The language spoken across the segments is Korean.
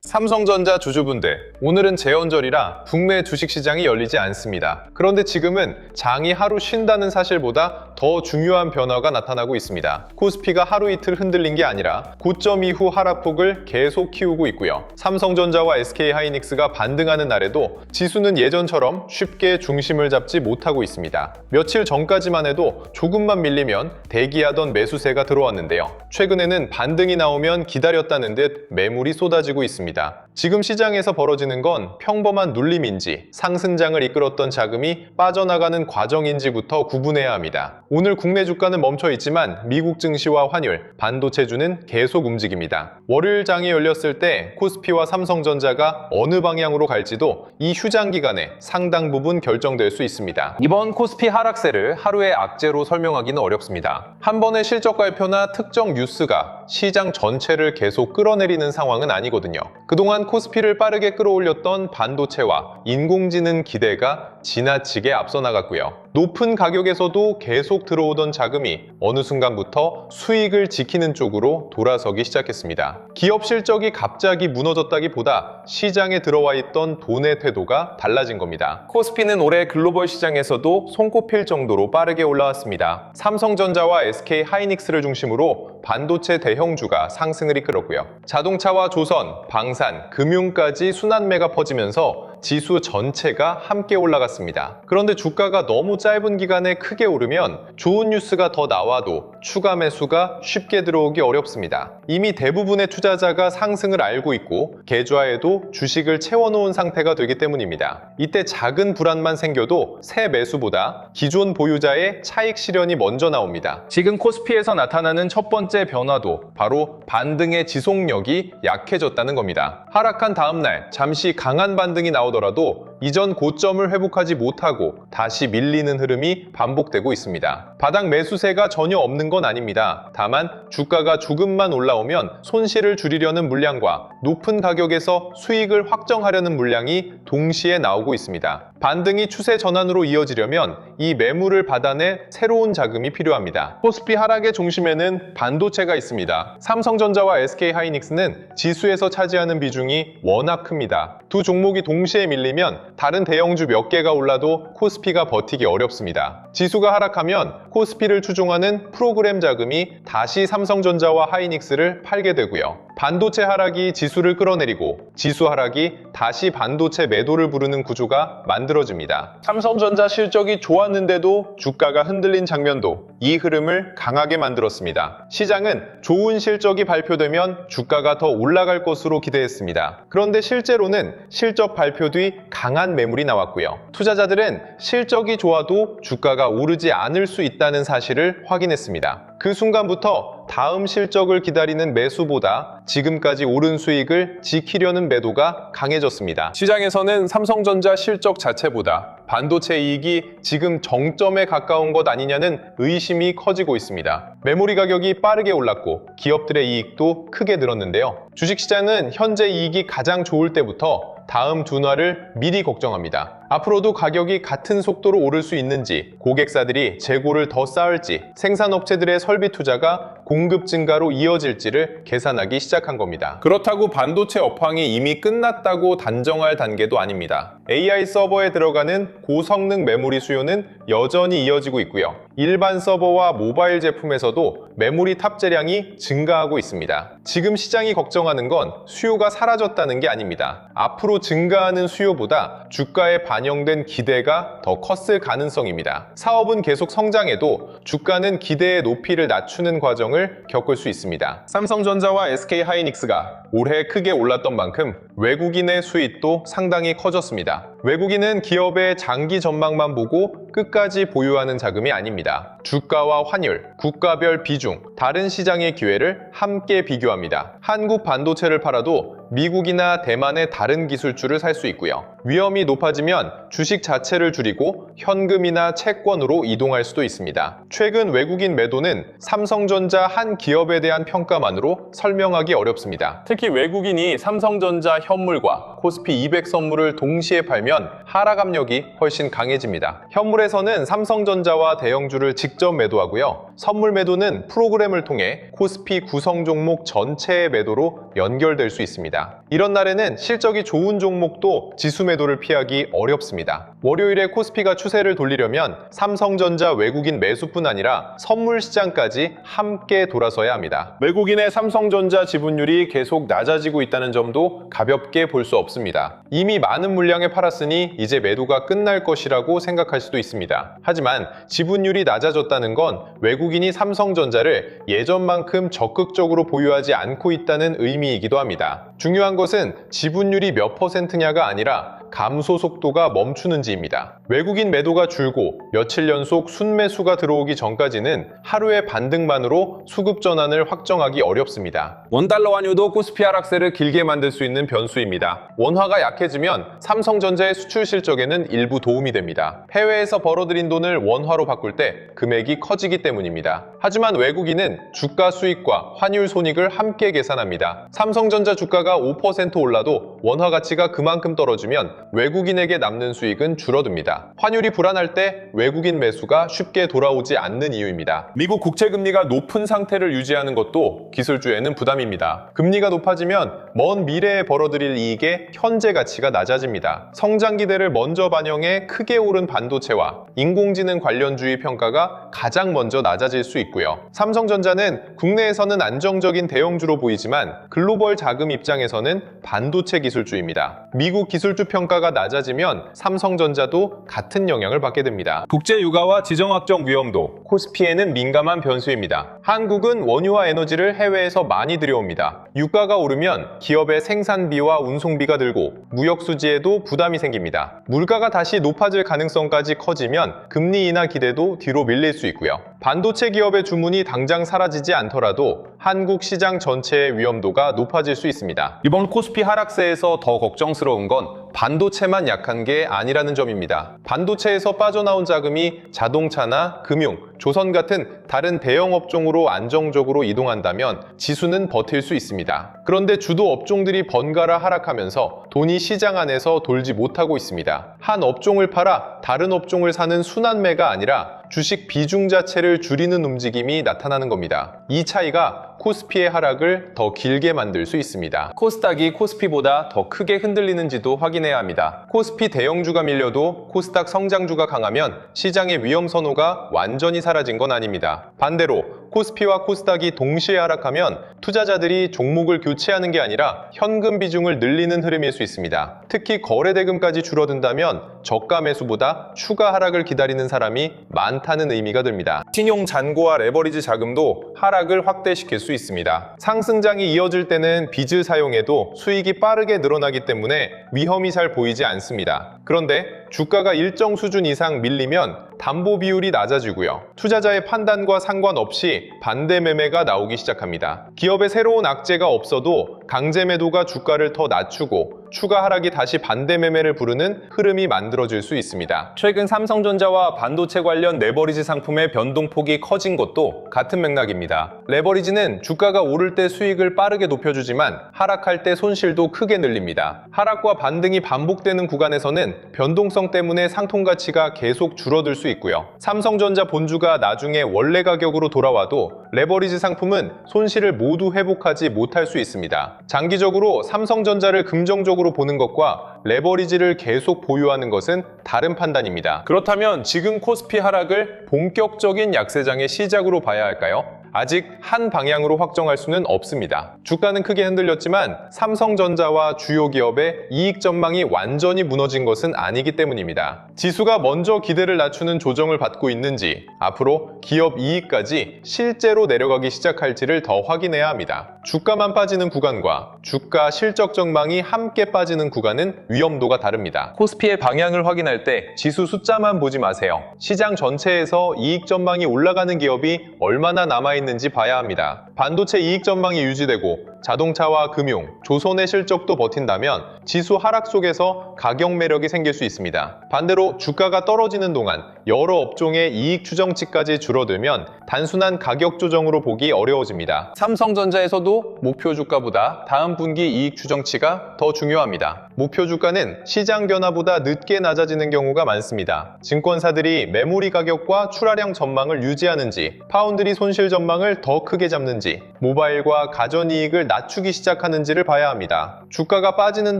삼성전자 주주분들, 오늘은 제헌절이라 국내 주식시장이 열리지 않습니다. 그런데 지금은 장이 하루 쉰다는 사실보다 더 중요한 변화가 나타나고 있습니다. 코스피가 하루 이틀 흔들린 게 아니라 고점 이후 하락폭을 계속 키우고 있고요. 삼성전자와 SK하이닉스가 반등하는 날에도 지수는 예전처럼 쉽게 중심을 잡지 못하고 있습니다. 며칠 전까지만 해도 조금만 밀리면 대기하던 매수세가 들어왔는데요. 최근에는 반등이 나오면 기다렸다는 듯 매물이 쏟아지고 있습니다. 지금 시장에서 벌어지는 건 평범한 눌림인지 상승장을 이끌었던 자금이 빠져나가는 과정인지부터 구분해야 합니다. 오늘 국내 주가는 멈춰 있지만 미국 증시와 환율, 반도체주는 계속 움직입니다. 월요일 장이 열렸을 때 코스피와 삼성전자가 어느 방향으로 갈지도 이 휴장 기간에 상당 부분 결정될 수 있습니다. 이번 코스피 하락세를 하루의 악재로 설명하기는 어렵습니다. 한 번의 실적 발표나 특정 뉴스가 시장 전체를 계속 끌어내리는 상황은 아니거든요. 그동안 코스피를 빠르게 끌어올렸던 반도체와 인공지능 기대가 지나치게 앞서 나갔고요. 높은 가격에서도 계속 들어오던 자금이 어느 순간부터 수익을 지키는 쪽으로 돌아서기 시작했습니다. 기업 실적이 갑자기 무너졌다기보다 시장에 들어와 있던 돈의 태도가 달라진 겁니다. 코스피는 올해 글로벌 시장에서도 손꼽힐 정도로 빠르게 올라왔습니다. 삼성전자와 SK하이닉스를 중심으로 반도체 대형주가 상승을 이끌었고요. 자동차와 조선, 방산, 금융까지 순환매가 퍼지면서 지수 전체가 함께 올라갔습니다. 그런데 주가가 너무 짧은 기간에 크게 오르면 좋은 뉴스가 더 나와도 추가 매수가 쉽게 들어오기 어렵습니다. 이미 대부분의 투자자가 상승을 알고 있고 계좌에도 주식을 채워놓은 상태가 되기 때문입니다. 이때 작은 불안만 생겨도 새 매수보다 기존 보유자의 차익 실현이 먼저 나옵니다. 지금 코스피에서 나타나는 첫 번째 변화도 바로 반등의 지속력이 약해졌다는 겁니다. 하락한 다음날 잠시 강한 반등이 나오더라도 이전 고점을 회복하지 못하고 다시 밀리는 흐름이 반복되고 있습니다. 바닥 매수세가 전혀 없는 건 아닙니다. 다만 주가가 조금만 올라오면 손실을 줄이려는 물량과 높은 가격에서 수익을 확정하려는 물량이 동시에 나오고 있습니다. 반등이 추세 전환으로 이어지려면 이 매물을 받아내 새로운 자금이 필요합니다. 코스피 하락의 중심에는 반도체가 있습니다. 삼성전자와 SK하이닉스는 지수에서 차지하는 비중이 워낙 큽니다. 두 종목이 동시에 밀리면 다른 대형주 몇 개가 올라도 코스피가 버티기 어렵습니다. 지수가 하락하면 코스피를 추종하는 프로그램 자금이 다시 삼성전자와 하이닉스를 팔게 되고요. 반도체 하락이 지수를 끌어내리고 지수 하락이 다시 반도체 매도를 부르는 구조가 만들어집니다. 삼성전자 실적이 좋았는데도 주가가 흔들린 장면도 이 흐름을 강하게 만들었습니다. 시장은 좋은 실적이 발표되면 주가가 더 올라갈 것으로 기대했습니다. 그런데 실제로는 실적 발표 뒤 강한 매물이 나왔고요. 투자자들은 실적이 좋아도 주가가 오르지 않을 수 있다는 사실을 확인했습니다. 그 순간부터 다음 실적을 기다리는 매수보다 지금까지 오른 수익을 지키려는 매도가 강해졌습니다. 시장에서는 삼성전자 실적 자체보다 반도체 이익이 지금 정점에 가까운 것 아니냐는 의심이 커지고 있습니다. 메모리 가격이 빠르게 올랐고 기업들의 이익도 크게 늘었는데요. 주식시장은 현재 이익이 가장 좋을 때부터 다음 둔화를 미리 걱정합니다. 앞으로도 가격이 같은 속도로 오를 수 있는지, 고객사들이 재고를 더 쌓을지, 생산업체들의 설비 투자가 공급 증가로 이어질지를 계산하기 시작한 겁니다. 그렇다고 반도체 업황이 이미 끝났다고 단정할 단계도 아닙니다. AI 서버에 들어가는 고성능 메모리 수요는 여전히 이어지고 있고요. 일반 서버와 모바일 제품에서도 메모리 탑재량이 증가하고 있습니다. 지금 시장이 걱정하는 건 수요가 사라졌다는 게 아닙니다. 앞으로 증가하는 수요보다 주가에 반영된 기대가 더 컸을 가능성입니다. 사업은 계속 성장해도 주가는 기대의 높이를 낮추는 과정을 겪을 수 있습니다. 삼성전자와 SK하이닉스가 올해 크게 올랐던 만큼 외국인의 수익도 상당히 커졌습니다. 외국인은 기업의 장기 전망만 보고 끝까지 보유하는 자금이 아닙니다. 주가와 환율, 국가별 비중, 다른 시장의 기회를 함께 비교합니다. 한국 반도체를 팔아도 미국이나 대만의 다른 기술주를 살 수 있고요. 위험이 높아지면 주식 자체를 줄이고 현금이나 채권으로 이동할 수도 있습니다. 최근 외국인 매도는 삼성전자 한 기업에 대한 평가만으로 설명하기 어렵습니다. 특히 외국인이 삼성전자 현물과 코스피 200 선물을 동시에 팔면 하락 압력이 훨씬 강해집니다. 현물에서는 삼성전자와 대형주를 직접 매도하고요. 선물 매도는 프로그램을 통해 코스피 구성 종목 전체의 매도로 연결될 수 있습니다. 이런 날에는 실적이 좋은 종목도 지수 매도를 피하기 어렵습니다. 월요일에 코스피가 추세를 돌리려면 삼성전자 외국인 매수뿐 아니라 선물 시장까지 함께 돌아서야 합니다. 외국인의 삼성전자 지분율이 계속 낮아지고 있다는 점도 가볍게 볼 수 없습니다. 이미 많은 물량에 팔았으니 이제 매도가 끝날 것이라고 생각할 수도 있습니다. 하지만 지분율이 낮아졌다는 건 외국인이 삼성전자를 예전만큼 적극적으로 보유하지 않고 있다는 의미이기도 합니다. 중요한 것은 지분율이 몇 %냐가 아니라 감소 속도가 멈추는지입니다. 외국인 매도가 줄고 며칠 연속 순매수가 들어오기 전까지는 하루의 반등만으로 수급 전환을 확정하기 어렵습니다. 원달러 환율도 코스피 하락세를 길게 만들 수 있는 변수입니다. 원화가 약해지면 삼성전자의 수출 실적에는 일부 도움이 됩니다. 해외에서 벌어들인 돈을 원화로 바꿀 때 금액이 커지기 때문입니다. 하지만 외국인은 주가 수익과 환율 손익을 함께 계산합니다. 삼성전자 주가가 5% 올라도 원화 가치가 그만큼 떨어지면 외국인에게 남는 수익은 줄어듭니다. 환율이 불안할 때 외국인 매수가 쉽게 돌아오지 않는 이유입니다. 미국 국채금리가 높은 상태를 유지하는 것도 기술주에는 부담입니다. 금리가 높아지면 먼 미래에 벌어들일 이익의 현재 가치가 낮아집니다. 성장 기대를 먼저 반영해 크게 오른 반도체와 인공지능 관련주의 평가가 가장 먼저 낮아질 수 있고요. 삼성전자는 국내에서는 안정적인 대형주로 보이지만 글로벌 자금 입장에서는 반도체 기술주입니다. 미국 기술주 평가가 낮아지면 삼성전자도 같은 영향을 받게 됩니다. 국제 유가와 지정 확정 위험도 코스피에는 민감한 변수입니다. 한국은 원유와 에너지를 해외에서 많이 들여옵니다. 유가가 오르면 기업의 생산비와 운송비가 들고 무역 수지에도 부담이 생깁니다. 물가가 다시 높아질 가능성까지 커지면 금리 인하 기대도 뒤로 밀릴 수 있고요. 반도체 기업의 주문이 당장 사라지지 않더라도 한국 시장 전체의 위험도가 높아질 수 있습니다. 이번 코스피 하락세에서 더 걱정스러운 건 반도체만 약한 게 아니라는 점입니다. 반도체에서 빠져나온 자금이 자동차나 금융, 조선 같은 다른 대형 업종으로 안정적으로 이동한다면 지수는 버틸 수 있습니다. 그런데 주도 업종들이 번갈아 하락하면서 돈이 시장 안에서 돌지 못하고 있습니다. 한 업종을 팔아 다른 업종을 사는 순환매가 아니라 주식 비중 자체를 줄이는 움직임이 나타나는 겁니다. 이 차이가 코스피의 하락을 더 길게 만들 수 있습니다. 코스닥이 코스피보다 더 크게 흔들리는지도 확인해야 합니다. 코스피 대형주가 밀려도 코스닥 성장주가 강하면 시장의 위험 선호가 완전히 사라진 건 아닙니다. 반대로 코스피와 코스닥이 동시에 하락하면 투자자들이 종목을 교체하는 게 아니라 현금 비중을 늘리는 흐름일 수 있습니다. 특히 거래대금까지 줄어든다면 저가 매수보다 추가 하락을 기다리는 사람이 많다는 의미가 듭니다. 신용 잔고와 레버리지 자금도 하락을 확대시킬 수 있습니다. 상승장이 이어질 때는 빚을 사용해도 수익이 빠르게 늘어나기 때문에 위험이 잘 보이지 않습니다. 그런데 주가가 일정 수준 이상 밀리면 담보 비율이 낮아지고요. 투자자의 판단과 상관없이 반대 매매가 나오기 시작합니다. 기업의 새로운 악재가 없어도 강제 매도가 주가를 더 낮추고 추가 하락이 다시 반대 매매를 부르는 흐름이 만들어질 수 있습니다. 최근 삼성전자와 반도체 관련 레버리지 상품의 변동폭이 커진 것도 같은 맥락입니다. 레버리지는 주가가 오를 때 수익을 빠르게 높여주지만 하락할 때 손실도 크게 늘립니다. 하락과 반등이 반복되는 구간에서는 변동성 때문에 상품 가치가 계속 줄어들 수 있고요. 삼성전자 본주가 나중에 원래 가격으로 돌아와도 레버리지 상품은 손실을 모두 회복하지 못할 수 있습니다. 장기적으로 삼성전자를 긍정적으로 보는 것과 레버리지를 계속 보유하는 것은 다른 판단입니다. 그렇다면 지금 코스피 하락을 본격적인 약세장의 시작으로 봐야 할까요? 아직 한 방향으로 확정할 수는 없습니다. 주가는 크게 흔들렸지만 삼성전자와 주요 기업의 이익 전망이 완전히 무너진 것은 아니기 때문입니다. 지수가 먼저 기대를 낮추는 조정을 받고 있는지, 앞으로 기업 이익까지 실제로 내려가기 시작할지를 더 확인해야 합니다. 주가만 빠지는 구간과 주가 실적 전망이 함께 빠지는 구간은 위험도가 다릅니다. 코스피의 방향을 확인할 때 지수 숫자만 보지 마세요. 시장 전체에서 이익 전망이 올라가는 기업이 얼마나 남아있는지 봐야 합니다. 반도체 이익 전망이 유지되고 자동차와 금융, 조선의 실적도 버틴다면 지수 하락 속에서 가격 매력이 생길 수 있습니다. 반대로 주가가 떨어지는 동안 여러 업종의 이익 추정치까지 줄어들면 단순한 가격 조정으로 보기 어려워집니다. 삼성전자에서도 때도 목표 주가보다 다음 분기 이익 추정치가 더 중요합니다. 목표 주가는 시장 변화보다 늦게 낮아지는 경우가 많습니다. 증권사들이 메모리 가격과 출하량 전망을 유지하는지, 파운드리 손실 전망을 더 크게 잡는지, 모바일과 가전이익을 낮추기 시작하는지를 봐야 합니다. 주가가 빠지는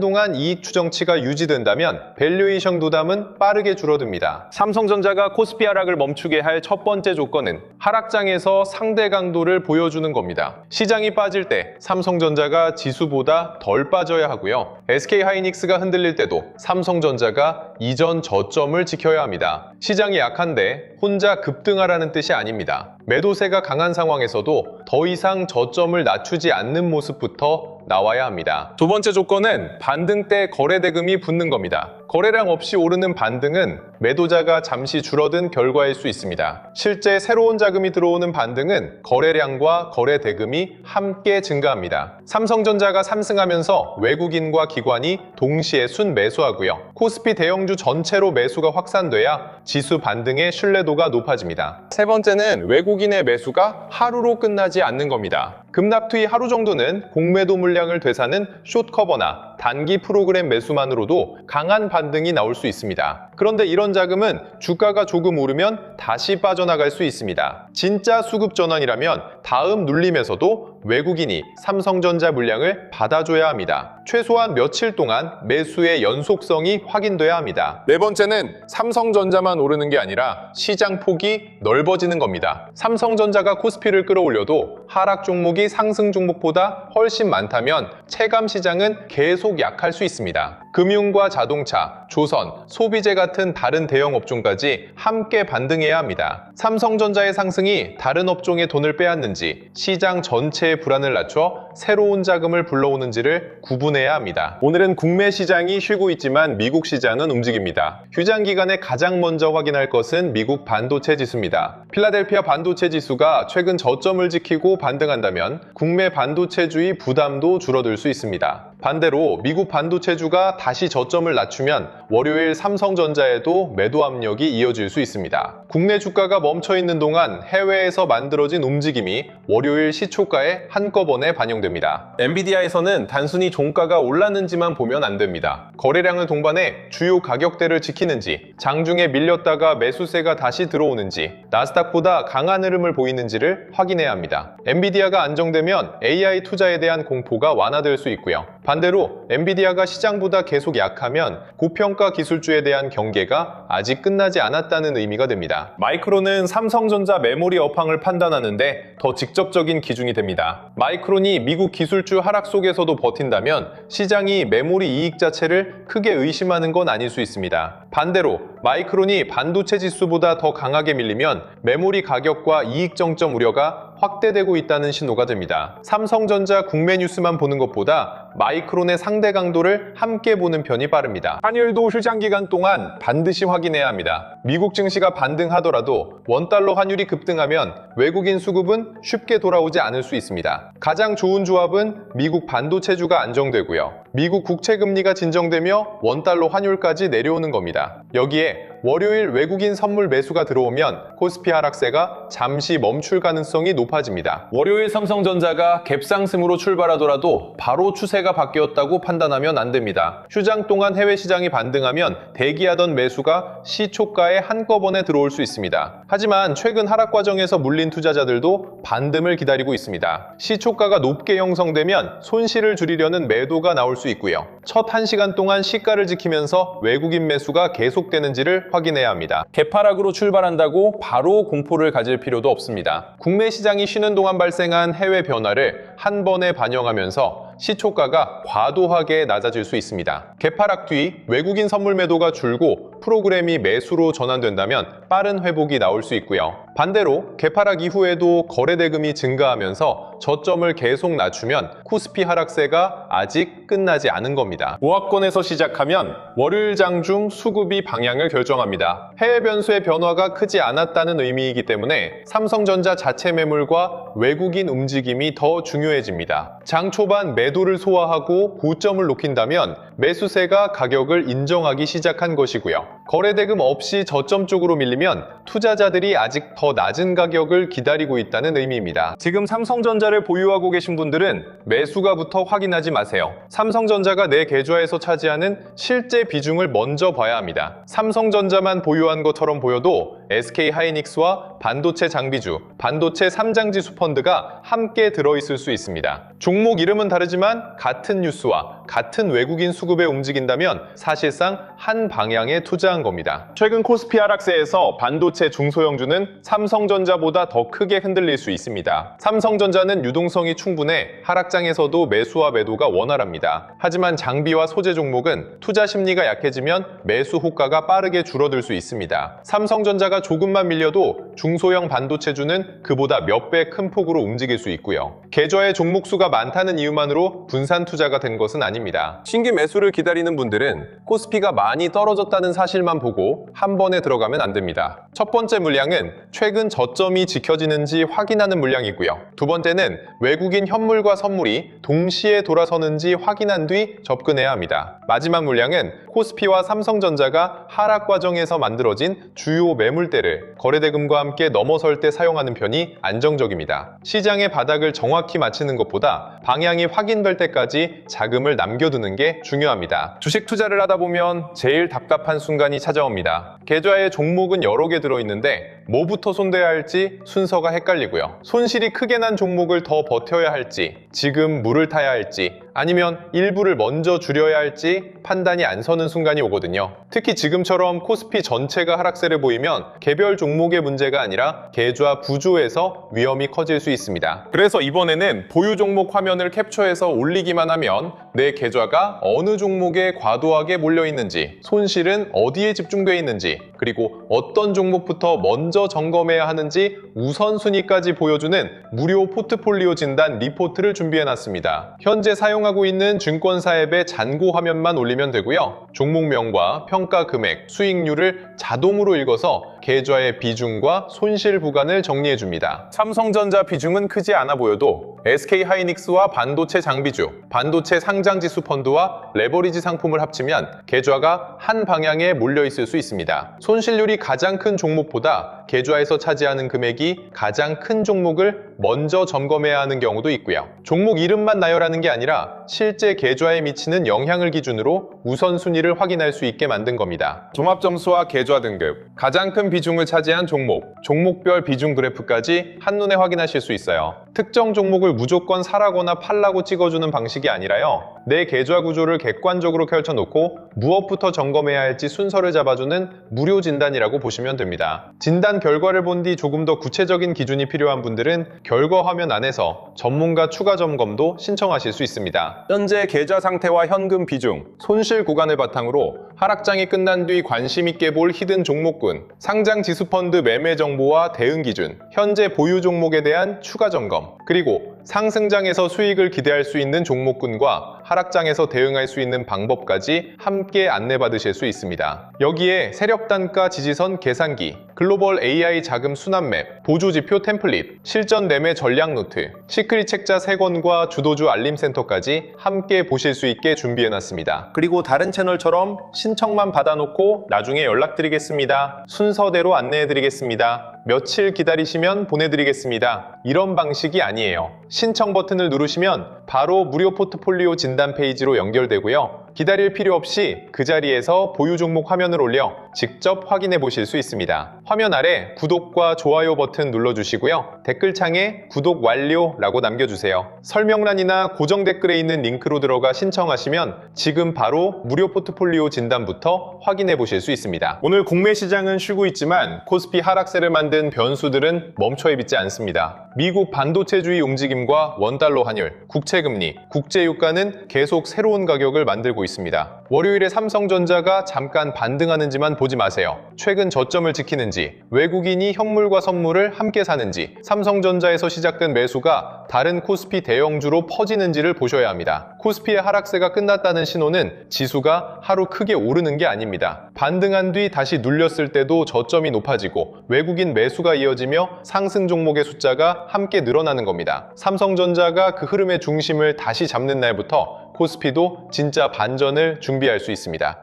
동안 이익 추정치가 유지된다면 밸류에이션 부담은 빠르게 줄어듭니다. 삼성전자가 코스피 하락을 멈추게 할 첫 번째 조건은 하락장에서 상대 강도를 보여주는 겁니다. 시장이 빠질 때 삼성전자가 지수보다 덜 빠져야 하고요. SK하이닉스가 흔들릴 때도 삼성전자가 이전 저점을 지켜야 합니다. 시장이 약한데 혼자 급등하라는 뜻이 아닙니다. 매도세가 강한 상황에서도 더 이상 저점을 낮추지 않는 모습부터 나와야 합니다. 두 번째 조건은 반등 때 거래 대금이 붙는 겁니다. 거래량 없이 오르는 반등은 매도자가 잠시 줄어든 결과일 수 있습니다. 실제 새로운 자금이 들어오는 반등은 거래량과 거래 대금이 함께 증가합니다. 삼성전자가 상승하면서 외국인과 기관이 동시에 순매수하고요. 코스피 대형주 전체로 매수가 확산돼야 지수 반등의 신뢰도가 높아집니다. 세 번째는 외국인의 매수가 하루로 끝나지 않는 겁니다. 급납투이 하루 정도는 공매도 물량을 되사는 숏커버나 단기 프로그램 매수만으로도 강한 반등이 나올 수 있습니다. 그런데 이런 자금은 주가가 조금 오르면 다시 빠져나갈 수 있습니다. 진짜 수급 전환이라면 다음 눌림에서도 외국인이 삼성전자 물량을 받아줘야 합니다. 최소한 며칠 동안 매수의 연속성이 확인돼야 합니다. 네 번째는 삼성전자만 오르는 게 아니라 시장 폭이 넓어지는 겁니다. 삼성전자가 코스피를 끌어올려도 하락 종목이 상승 종목보다 훨씬 많다면 체감 시장은 계속 약할 수 있습니다. 금융과 자동차, 조선, 소비재 같은 다른 대형 업종까지 함께 반등해야 합니다. 삼성전자의 상승이 다른 업종의 돈을 빼앗는지, 시장 전체의 불안을 낮춰 새로운 자금을 불러오는지를 구분해야 합니다. 오늘은 국내 시장이 쉬고 있지만 미국 시장은 움직입니다. 휴장 기간에 가장 먼저 확인할 것은 미국 반도체 지수입니다. 필라델피아 반도체 지수가 최근 저점을 지키고 반등한다면 국내 반도체주의 부담도 줄어들 수 있습니다. 반대로 미국 반도체주가 다시 저점을 낮추면 월요일 삼성전자에도 매도 압력이 이어질 수 있습니다. 국내 주가가 멈춰있는 동안 해외에서 만들어진 움직임이 월요일 시초가에 한꺼번에 반영됩니다. 엔비디아에서는 단순히 종가가 올랐는지만 보면 안 됩니다. 거래량을 동반해 주요 가격대를 지키는지, 장중에 밀렸다가 매수세가 다시 들어오는지, 나스닥보다 강한 흐름을 보이는지를 확인해야 합니다. 엔비디아가 안정되면 AI 투자에 대한 공포가 완화될 수 있고요. 반대로 엔비디아가 시장보다 계속 약하면 고평가 기술주에 대한 경계가 아직 끝나지 않았다는 의미가 됩니다. 마이크론은 삼성전자 메모리 업황을 판단하는데 더 직접적인 기준이 됩니다. 마이크론이 미국 기술주 하락 속에서도 버틴다면 시장이 메모리 이익 자체를 크게 의심하는 건 아닐 수 있습니다. 반대로 마이크론이 반도체 지수보다 더 강하게 밀리면 메모리 가격과 이익 정점 우려가 확대되고 있다는 신호가 됩니다. 삼성전자 국내 뉴스만 보는 것보다 마이크론의 상대 강도를 함께 보는 편이 빠릅니다. 환율도 휴장 기간 동안 반드시 확인해야 합니다. 미국 증시가 반등하더라도 원달러 환율이 급등하면 외국인 수급은 쉽게 돌아오지 않을 수 있습니다. 가장 좋은 조합은 미국 반도체주가 안정되고요. 미국 국채금리가 진정되며 원달러 환율까지 내려오는 겁니다. 여기에 월요일 외국인 선물 매수가 들어오면 코스피 하락세가 잠시 멈출 가능성이 높아집니다. 월요일 삼성전자가 갭상승으로 출발하더라도 바로 추세가 바뀌었다고 판단하면 안 됩니다. 휴장 동안 해외 시장이 반등하면 대기하던 매수가 시초가에 한꺼번에 들어올 수 있습니다. 하지만 최근 하락 과정에서 물린 투자자들도 반등을 기다리고 있습니다. 시초가가 높게 형성되면 손실을 줄이려는 매도가 나올 수 있고요. 첫 1시간 동안 시가를 지키면서 외국인 매수가 계속되는지를 확인해야 합니다. 개파락으로 출발한다고 바로 공포를 가질 필요도 없습니다. 국내 시장이 쉬는 동안 발생한 해외 변화를 한 번에 반영하면서 시초가가 과도하게 낮아질 수 있습니다. 개파락 뒤 외국인 선물 매도가 줄고 프로그램이 매수로 전환된다면 빠른 회복이 나올 수 있고요. 반대로 개파락 이후에도 거래 대금이 증가하면서 저점을 계속 낮추면 코스피 하락세가 아직 끝나지 않은 겁니다. 보합권에서 시작하면 월요일 장중 수급이 방향을 결정합니다. 해외 변수의 변화가 크지 않았다는 의미이기 때문에 삼성전자 자체 매물과 외국인 움직임이 더 중요해집니다. 장 초반 매도를 소화하고 고점을 높인다면 매수세가 가격을 인정하기 시작한 것이고요. 거래 대금 없이 저점 쪽으로 밀리면 투자자들이 아직 더 더 낮은 가격을 기다리고 있다는 의미입니다. 지금 삼성전자를 보유하고 계신 분들은 매수가부터 확인하지 마세요. 삼성전자가 내 계좌에서 차지하는 실제 비중을 먼저 봐야 합니다. 삼성전자만 보유한 것처럼 보여도 SK하이닉스와 반도체 장비주, 반도체 3장지수 펀드가 함께 들어있을 수 있습니다. 종목 이름은 다르지만 같은 뉴스와 같은 외국인 수급에 움직인다면 사실상 한 방향에 투자한 겁니다. 최근 코스피 하락세에서 반도체 중소형주는 삼성전자보다 더 크게 흔들릴 수 있습니다. 삼성전자는 유동성이 충분해 하락장에서도 매수와 매도가 원활합니다. 하지만 장비와 소재 종목은 투자 심리가 약해지면 매수 호가가 빠르게 줄어들 수 있습니다. 삼성전자가 조금만 밀려도 중소형 반도체주는 그보다 몇 배 큰 폭으로 움직일 수 있고요. 계좌에 종목 수가 많다는 이유만으로 분산 투자가 된 것은 아닙니다. 신규 매수를 기다리는 분들은 코스피가 많이 떨어졌다는 사실만 보고 한 번에 들어가면 안 됩니다. 첫 번째 물량은 최근 저점이 지켜지는지 확인하는 물량이고요. 두 번째는 외국인 현물과 선물이 동시에 돌아서는지 확인한 뒤 접근해야 합니다. 마지막 물량은 코스피와 삼성전자가 하락 과정에서 만들어진 주요 매물대를 거래대금과 함께 넘어설 때 사용하는 편이 안정적입니다. 시장의 바닥을 정확히 맞히는 것보다 방향이 확인될 때까지 자금을 남겨두는 게 중요합니다. 주식 투자를 하다 보면 제일 답답한 순간이 찾아옵니다. 계좌에 종목은 여러 개 들어있는데 뭐부터 손대야 할지 순서가 헷갈리고요. 손실이 크게 난 종목을 더 버텨야 할지, 지금 물을 타야 할지, 아니면 일부를 먼저 줄여야 할지 판단이 안 서는 순간이 오거든요. 특히 지금처럼 코스피 전체가 하락세를 보이면 개별 종목의 문제가 아니라 계좌 구조에서 위험이 커질 수 있습니다. 그래서 이번에는 보유 종목 화면을 캡처해서 올리기만 하면 내 계좌가 어느 종목에 과도하게 몰려 있는지, 손실은 어디에 집중되어 있는지, 그리고 어떤 종목부터 먼저 점검해야 하는지 우선순위까지 보여주는 무료 포트폴리오 진단 리포트를 준비해놨습니다. 현재 사용하고 있는 증권사 앱의 잔고 화면만 올리면 되고요. 종목명과 평가 금액, 수익률을 자동으로 읽어서 계좌의 비중과 손실 구간을 정리해줍니다. 삼성전자 비중은 크지 않아 보여도 SK하이닉스와 반도체 장비주, 반도체 상장지수 펀드와 레버리지 상품을 합치면 계좌가 한 방향에 몰려 있을 수 있습니다. 손실률이 가장 큰 종목보다 계좌에서 차지하는 금액이 가장 큰 종목을 먼저 점검해야 하는 경우도 있고요. 종목 이름만 나열하는 게 아니라 실제 계좌에 미치는 영향을 기준으로 우선순위를 확인할 수 있게 만든 겁니다. 종합점수와 계좌 등급, 가장 큰 비중을 차지한 종목, 종목별 비중 그래프까지 한눈에 확인하실 수 있어요. 특정 종목을 무조건 사라거나 팔라고 찍어주는 방식이 아니라요. 내 계좌 구조를 객관적으로 펼쳐놓고 무엇부터 점검해야 할지 순서를 잡아주는 무료 진단이라고 보시면 됩니다. 진단 결과를 본 뒤 조금 더 구체적인 기준이 필요한 분들은 결과 화면 안에서 전문가 추가 점검도 신청하실 수 있습니다. 현재 계좌 상태와 현금 비중, 손실 구간을 바탕으로 하락장이 끝난 뒤 관심 있게 볼 히든 종목군, 상장 지수펀드 매매 정보와 대응 기준, 현재 보유 종목에 대한 추가 점검, 그리고 상승장에서 수익을 기대할 수 있는 종목군과 하락장에서 대응할 수 있는 방법까지 함께 안내받으실 수 있습니다. 여기에 세력단가 지지선 계산기, 글로벌 AI 자금 순환맵, 보조지표 템플릿, 실전 매매 전략 노트, 시크릿 책자 3권과 주도주 알림센터까지 함께 보실 수 있게 준비해놨습니다. 그리고 다른 채널처럼 신청만 받아놓고 나중에 연락드리겠습니다. 순서대로 안내해드리겠습니다. 며칠 기다리시면 보내드리겠습니다. 이런 방식이 아니에요. 신청 버튼을 누르시면 바로 무료 포트폴리오 진단 페이지로 연결되고요. 기다릴 필요 없이 그 자리에서 보유 종목 화면을 올려 직접 확인해 보실 수 있습니다. 화면 아래 구독과 좋아요 버튼 눌러주시고요. 댓글창에 구독 완료라고 남겨주세요. 설명란이나 고정 댓글에 있는 링크로 들어가 신청하시면 지금 바로 무료 포트폴리오 진단부터 확인해 보실 수 있습니다. 오늘 국내 시장은 쉬고 있지만 코스피 하락세를 만든 변수들은 멈춰 있지 않습니다. 미국 반도체주의 움직임과 원달러 환율, 국채금리, 국제유가는 계속 새로운 가격을 만들고 있습니다. 월요일에 삼성전자가 잠깐 반등하는지만 보지 마세요. 최근 저점을 지키는지, 외국인이 현물과 선물을 함께 사는지, 삼성전자에서 시작된 매수가 다른 코스피 대형주로 퍼지는지를 보셔야 합니다. 코스피의 하락세가 끝났다는 신호는 지수가 하루 크게 오르는 게 아닙니다. 반등한 뒤 다시 눌렸을 때도 저점이 높아지고 외국인 매수가 이어지며 상승 종목의 숫자가 함께 늘어나는 겁니다. 삼성전자가 그 흐름의 중심을 다시 잡는 날부터 코스피도 진짜 반전을 준비할 수 있습니다.